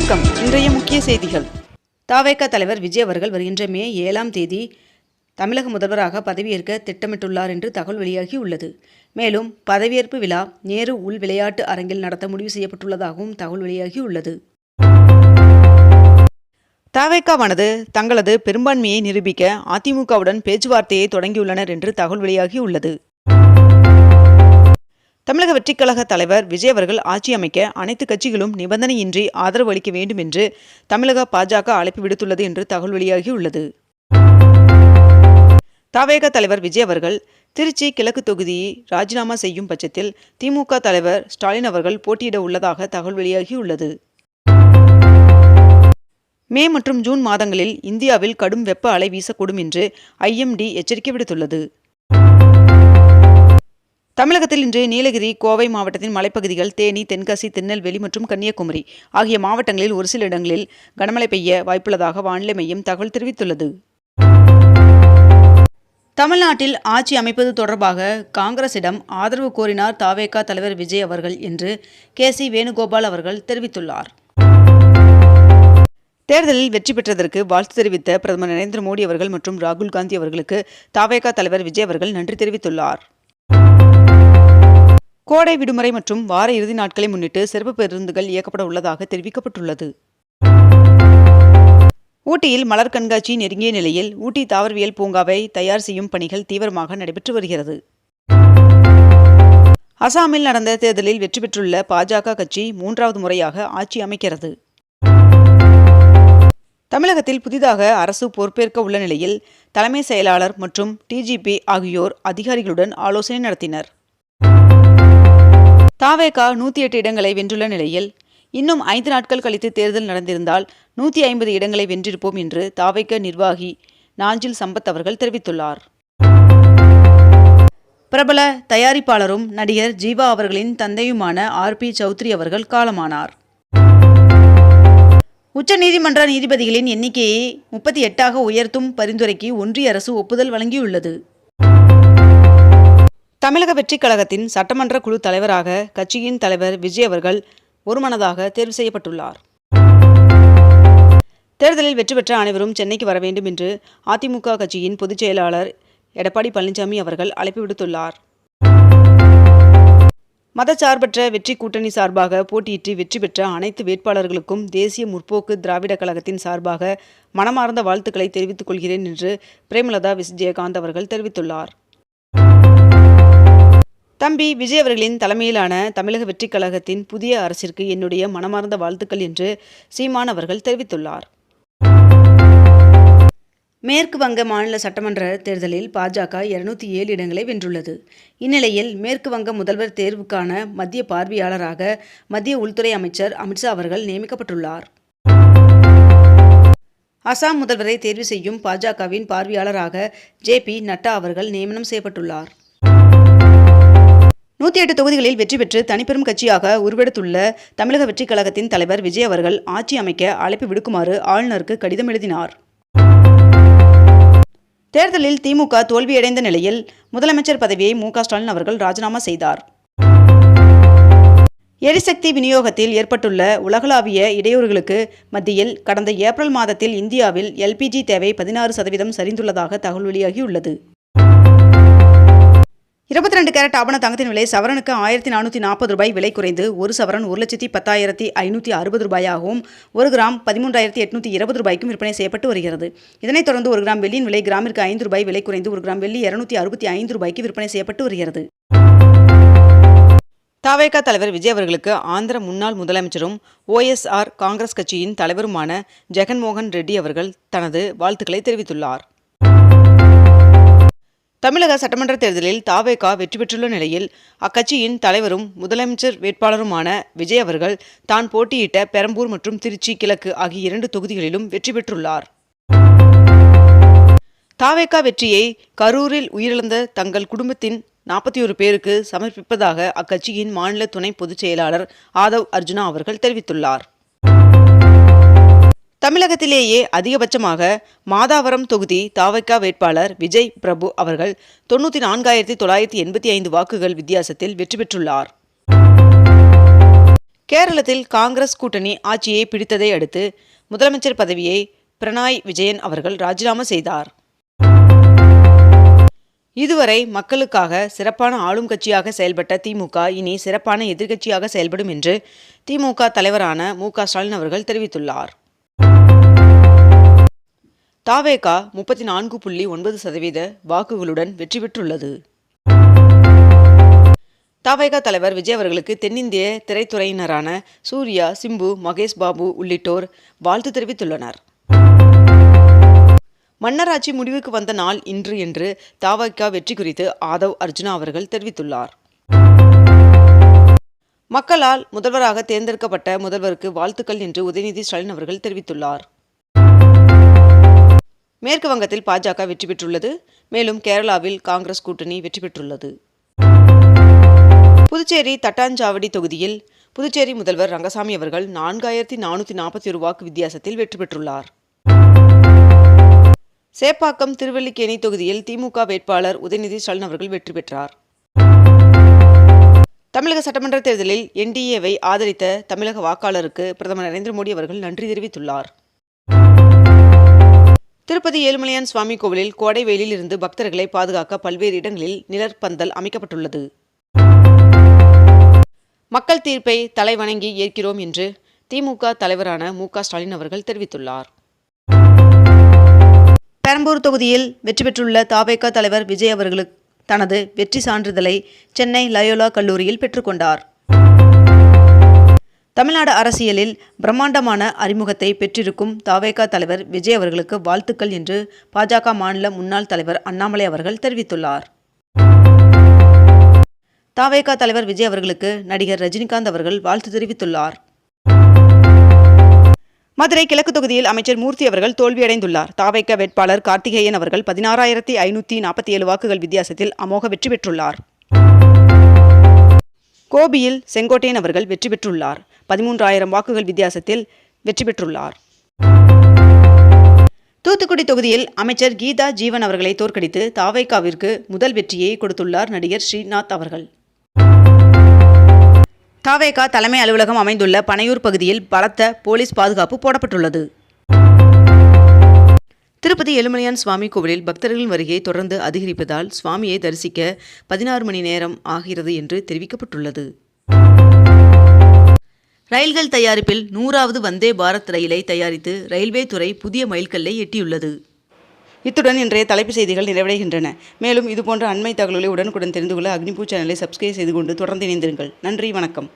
வணக்கம். இன்றைய முக்கிய செய்திகள். தவேக தலைவர் விஜய் அவர்கள் வருகின்ற மே 7ஆம் தேதி தமிழக முதல்வராக பதவியேற்க திட்டமிட்டுள்ளார் என்று தகவல் வெளியாகியுள்ளது. மேலும் பதவியேற்பு விழா நேரு உள் விளையாட்டு அரங்கில் நடத்த முடிவு செய்யப்பட்டுள்ளதாகவும் தகவல் வெளியாகியுள்ளது. தவேகவானது தங்களது பெரும்பான்மையை நிரூபிக்க அதிமுகவுடன் பேச்சுவார்த்தையை தொடங்கியுள்ளனர் என்று தகவல் வெளியாகியுள்ளது. தமிழக வெற்றிக்கழக தலைவர் விஜய் அவர்கள் ஆட்சி அமைக்க அனைத்து கட்சிகளும் நிபந்தனையின்றி ஆதரவு அளிக்க வேண்டும் என்று தமிழக பாஜக அழைப்பு விடுத்துள்ளது என்று தகவல் வெளியாகியுள்ளது. தவேக தலைவர் விஜய் அவர்கள் திருச்சி கிழக்கு தொகுதியை ராஜினாமா செய்யும் பட்சத்தில் திமுக தலைவர் ஸ்டாலின் அவர்கள் போட்டியிட உள்ளதாக தகவல் வெளியாகியுள்ளது. மே மற்றும் ஜூன் மாதங்களில் இந்தியாவில் கடும் வெப்ப அலை வீசக்கூடும் என்று IMD எச்சரிக்கை விடுத்துள்ளது. தமிழகத்தில் இன்று நீலகிரி, கோவை மாவட்டத்தின் மலைப்பகுதிகள், தேனி, தென்காசி, திருநெல்வேலி மற்றும் கன்னியாகுமரி ஆகிய மாவட்டங்களில் ஒரு சில இடங்களில் கனமழை பெய்ய வாய்ப்புள்ளதாக வானிலை மையம் தகவல் தெரிவித்துள்ளது. தமிழ்நாட்டில் ஆட்சி அமைப்பது தொடர்பாக காங்கிரசிடம் ஆதரவு கோரினார் தவேக தலைவர் விஜய் அவர்கள் என்று KC வேணுகோபால் அவர்கள் தெரிவித்துள்ளார். தேர்தலில் வெற்றி பெற்றதற்கு வாழ்த்து தெரிவித்த பிரதமர் நரேந்திர மோடி அவர்கள் மற்றும் ராகுல் காந்தி அவர்களுக்கு தவேக தலைவர் விஜய் அவர்கள் நன்றி தெரிவித்துள்ளார். கோடை விடுமுறை மற்றும் வார இறுதி நாட்களை முன்னிட்டு சிறப்பு பேருந்துகள் இயக்கப்பட உள்ளதாக தெரிவிக்கப்பட்டுள்ளது. ஊட்டியில் மலர் கண்காட்சி நெருங்கிய நிலையில் ஊட்டி தாவரவியல் பூங்காவை தயார் செய்யும் பணிகள் தீவிரமாக நடைபெற்று வருகிறது. அசாமில் நடந்த தேர்தலில் வெற்றி பெற்றுள்ள பாஜக கட்சி 3வது முறையாக ஆட்சி அமைக்கிறது. தமிழகத்தில் புதிதாக அரசு பொறுப்பேற்க உள்ள நிலையில் தலைமை செயலாளர் மற்றும் DGP ஆகியோர் அதிகாரிகளுடன் ஆலோசனை நடத்தினர். தவேக 108 இடங்களை வென்றுள்ள நிலையில் இன்னும் 5 நாட்கள் கழித்து தேர்தல் நடந்திருந்தால் 150 இடங்களை வென்றிருப்போம் என்று தவேக நிர்வாகி நாஞ்சில் சம்பத் அவர்கள் தெரிவித்துள்ளார். பிரபல தயாரிப்பாளரும் நடிகர் ஜீவா அவர்களின் தந்தையுமான RP சௌத்ரி அவர்கள் காலமானார். உச்சநீதிமன்ற நீதிபதிகளின் எண்ணிக்கையை 38ஆக உயர்த்தும் பரிந்துரைக்கு ஒன்றிய அரசு ஒப்புதல் வழங்கியுள்ளது. தமிழக வெற்றிக் கழகத்தின் சட்டமன்ற குழு தலைவராக கட்சியின் தலைவர் விஜய் அவர்கள் ஒருமனதாக தேர்வு செய்யப்பட்டுள்ளார். தேர்தலில் வெற்றி பெற்ற அனைவரும் சென்னைக்கு வர வேண்டும் என்று அதிமுக கட்சியின் பொதுச் செயலாளர் எடப்பாடி பழனிசாமி அவர்கள் அழைப்பு விடுத்துள்ளார். மதச்சார்பற்ற வெற்றி கூட்டணி சார்பாக போட்டியிட்டு வெற்றி பெற்ற அனைத்து வேட்பாளர்களுக்கும் தேசிய முற்போக்கு திராவிட கழகத்தின் சார்பாக மனமார்ந்த வாழ்த்துக்களை தெரிவித்துக் கொள்கிறேன் என்று பிரேமலதா விஜயகாந்த் அவர்கள் தெரிவித்துள்ளார். தம்பி விஜய் அவர்களின் தலைமையிலான தமிழக வெற்றிக் கழகத்தின் புதிய அரசிற்கு என்னுடைய மனமார்ந்த வாழ்த்துக்கள் என்று சீமான் அவர்கள் தெரிவித்துள்ளார். மேற்கு வங்க மாநில சட்டமன்ற தேர்தலில் பாஜக 207 இடங்களை வென்றுள்ளது. இந்நிலையில் மேற்கு வங்க முதல்வர் தேர்வுக்கான மத்திய பார்வையாளராக மத்திய உள்துறை அமைச்சர் அமித்ஷா அவர்கள் நியமிக்கப்பட்டுள்ளார். அசாம் முதல்வரை தேர்வு செய்யும் பாஜகவின் பார்வையாளராக JP நட்டா அவர்கள் நியமனம் செய்யப்பட்டுள்ளார். 108 தொகுதிகளில் வெற்றி பெற்று தனிப்பெரும் கட்சியாக உருவெடுத்துள்ள தமிழக வெற்றிக் கழகத்தின் தலைவர் விஜய் அவர்கள் ஆட்சி அமைக்க அழைப்பு விடுக்குமாறு ஆளுநருக்கு கடிதம் எழுதினார். தேர்தலில் திமுக தோல்வியடைந்த நிலையில் முதலமைச்சர் பதவியை MK ஸ்டாலின் அவர்கள் ராஜினாமா செய்தார். எரிசக்தி விநியோகத்தில் ஏற்பட்டுள்ள உலகளாவிய இடையூறுகளுக்கு மத்தியில் கடந்த ஏப்ரல் மாதத்தில் இந்தியாவில் LPG தேவை 16% சரிந்துள்ளதாக தகவல் வெளியாகியுள்ளது. 22 கேரட் ஆபண தங்கத்தின் விலை சவரனுக்கு 1440 ரூபாய் விலை குறைந்து 1 சவரன் 1,10,560 ரூபாயாகவும் 1 கிராம் 13,820 ரூபாய்க்கும் விற்பனை செய்யப்பட்டு வருகிறது. இதனைத் தொடர்ந்து 1 கிராம் வெள்ளியின் விலை கிராமிற்கு 5 ரூபாய் விலை குறைந்து 1 கிராம் வெள்ளி 265 ரூபாய்க்கு விற்பனை செய்யப்பட்டு வருகிறது. தவேக தலைவர் விஜய் அவர்களுக்கு ஆந்திர முன்னாள் முதலமைச்சரும் OSR காங்கிரஸ் கட்சியின் தலைவருமான ஜெகன்மோகன் ரெட்டி அவர்கள் தனது வாழ்த்துக்களை தெரிவித்துள்ளார். தமிழக சட்டமன்ற தேர்தலில் தவேக வெற்றி பெற்றுள்ள நிலையில் அக்கட்சியின் தலைவரும் முதலமைச்சர் வேட்பாளருமான விஜய் அவர்கள் தான் போட்டியிட்ட பெரம்பூர் மற்றும் திருச்சி கிழக்கு ஆகிய 2 தொகுதிகளிலும் வெற்றி பெற்றுள்ளார். தவேக வெற்றியை கரூரில் உயிரிழந்த தங்கள் குடும்பத்தின் 41 பேருக்கு சமர்ப்பிப்பதாக அக்கட்சியின் மாநில துணை பொதுச் செயலாளர் ஆதவ் அர்ஜுனா அவர்கள் தெரிவித்துள்ளார். தமிழகத்திலேயே அதிகபட்சமாக மாதாவரம் தொகுதி தவேக வேட்பாளர் விஜய் பிரபு அவர்கள் 94,985 வாக்குகள் வித்தியாசத்தில் வெற்றி பெற்றுள்ளார். கேரளத்தில் காங்கிரஸ் கூட்டணி ஆட்சியை பிடித்ததை அடுத்து முதலமைச்சர் பதவியை பினராயி விஜயன் அவர்கள் ராஜினாமா செய்தார். இதுவரை மக்களுக்காக சிறப்பான ஆளும் கட்சியாக செயல்பட்ட திமுக இனி சிறப்பான எதிர்க்கட்சியாக செயல்படும் என்று திமுக தலைவரான மு.க. ஸ்டாலின் அவர்கள் தெரிவித்துள்ளார். தவேக 34.9% வாக்குகளுடன் வெற்றி பெற்றுள்ளது. தவேக தலைவர் விஜய் அவர்களுக்கு தென்னிந்திய திரைத்துறையினரான சூர்யா, சிம்பு, மகேஷ் பாபு உள்ளிட்டோர் வாழ்த்து தெரிவித்துள்ளனர். மன்னராட்சி முடிவுக்கு வந்த நாள் இன்று என்று தவேக வெற்றி குறித்து ஆதவ் அர்ஜுனா அவர்கள் தெரிவித்துள்ளார். மக்களால் முதல்வராக தேர்ந்தெடுக்கப்பட்ட முதல்வருக்கு வாழ்த்துக்கள் என்று உதயநிதி ஸ்டாலின் அவர்கள் தெரிவித்துள்ளார். மேற்கு வங்கத்தில் பாஜக வெற்றி பெற்றுள்ளது. மேலும் கேரளாவில் காங்கிரஸ் கூட்டணி வெற்றி பெற்றுள்ளது. புதுச்சேரி தட்டாஞ்சாவடி தொகுதியில் புதுச்சேரி முதல்வர் ரங்கசாமி அவர்கள் 4441 வாக்கு வித்தியாசத்தில் வெற்றி பெற்றுள்ளார். சேப்பாக்கம் திருவல்லிக்கேணி தொகுதியில் திமுக வேட்பாளர் உதயநிதி ஸ்டாலின் அவர்கள் வெற்றி பெற்றார். தமிழக சட்டமன்ற தேர்தலில் என்டிஏவை ஆதரித்த தமிழக வாக்காளருக்கு பிரதமர் நரேந்திர மோடி அவர்கள் நன்றி தெரிவித்துள்ளார். திருப்பதி ஏழுமலையான் சுவாமி கோவிலில் கோடை வெயிலில் இருந்து பக்தர்களை பாதுகாக்க பல்வேறு இடங்களில் நிழற்பந்தல் அமைக்கப்பட்டுள்ளது. மக்கள் தீர்ப்பை தலைவணங்கி ஏற்கிறோம் என்று திமுக தலைவரான மு.க. ஸ்டாலின் அவர்கள் தெரிவித்துள்ளார். பெரம்பூர் தொகுதியில் வெற்றி பெற்றுள்ள தவேக தலைவர் விஜய் அவர்களுக்கு தனது வெற்றி சான்றிதழை சென்னை லயோலா கல்லூரியில் பெற்றுக்கொண்டார். தமிழ்நாடு அரசியலில் பிரம்மாண்டமான அறிமுகத்தை பெற்றிருக்கும் தவேக தலைவர் விஜய் அவர்களுக்கு வாழ்த்துக்கள் என்று பாஜக மாநில முன்னாள் தலைவர் அண்ணாமலை அவர்கள் தெரிவித்துள்ளார். தவேக தலைவர் விஜய் அவர்களுக்கு நடிகர் ரஜினிகாந்த் அவர்கள் வாழ்த்து தெரிவித்துள்ளார். மதுரை கிழக்கு தொகுதியில் அமைச்சர் மூர்த்தி அவர்கள் தோல்வியடைந்துள்ளார். தவேக வேட்பாளர் கார்த்திகேயன் அவர்கள் 16,547 வாக்குகள் வித்தியாசத்தில் அமோக வெற்றி பெற்றுள்ளார். கோபியில் செங்கோட்டையன் அவர்கள் வெற்றி பெற்றுள்ளார். 13,000 வாக்குகள் வித்தியாசத்தில் வெற்றி பெற்றுள்ளார். தூத்துக்குடி தொகுதியில் அமைச்சர் கீதா ஜீவன் அவர்களை தோற்கடித்து தவேகவிற்கு முதல் வெற்றியை கொடுத்துள்ளார் நடிகர் ஸ்ரீநாத் அவர்கள். தவேக தலைமை அலுவலகம் அமைந்துள்ள பனையூர் பகுதியில் பலத்த போலீஸ் பாதுகாப்பு போடப்பட்டுள்ளது. திருப்பதி ஏழுமலையான் சுவாமி கோவிலில் பக்தர்களின் வருகை தொடர்ந்து அதிகரிப்பதால் சுவாமியை தரிசிக்க 16 மணி நேரம் ஆகிறது என்று தெரிவிக்கப்பட்டுள்ளது. ரயில்கள் தயாரிப்பில் 100வது வந்தே பாரத் ரயிலை தயாரித்து ரயில்வே துறை புதிய மைல்கல்லை எட்டியுள்ளது. இத்துடன் இன்றைய தலைப்புச் செய்திகள் நிறைவடைகின்றன. மேலும் இதுபோன்ற அண்மை தகவல்களை உடனுக்குடன் தெரிந்து கொள்ள அக்னிபூ சேனலை சப்ஸ்கிரைப் செய்து கொண்டு தொடர்ந்து இணைந்திருங்கள். நன்றி, வணக்கம்.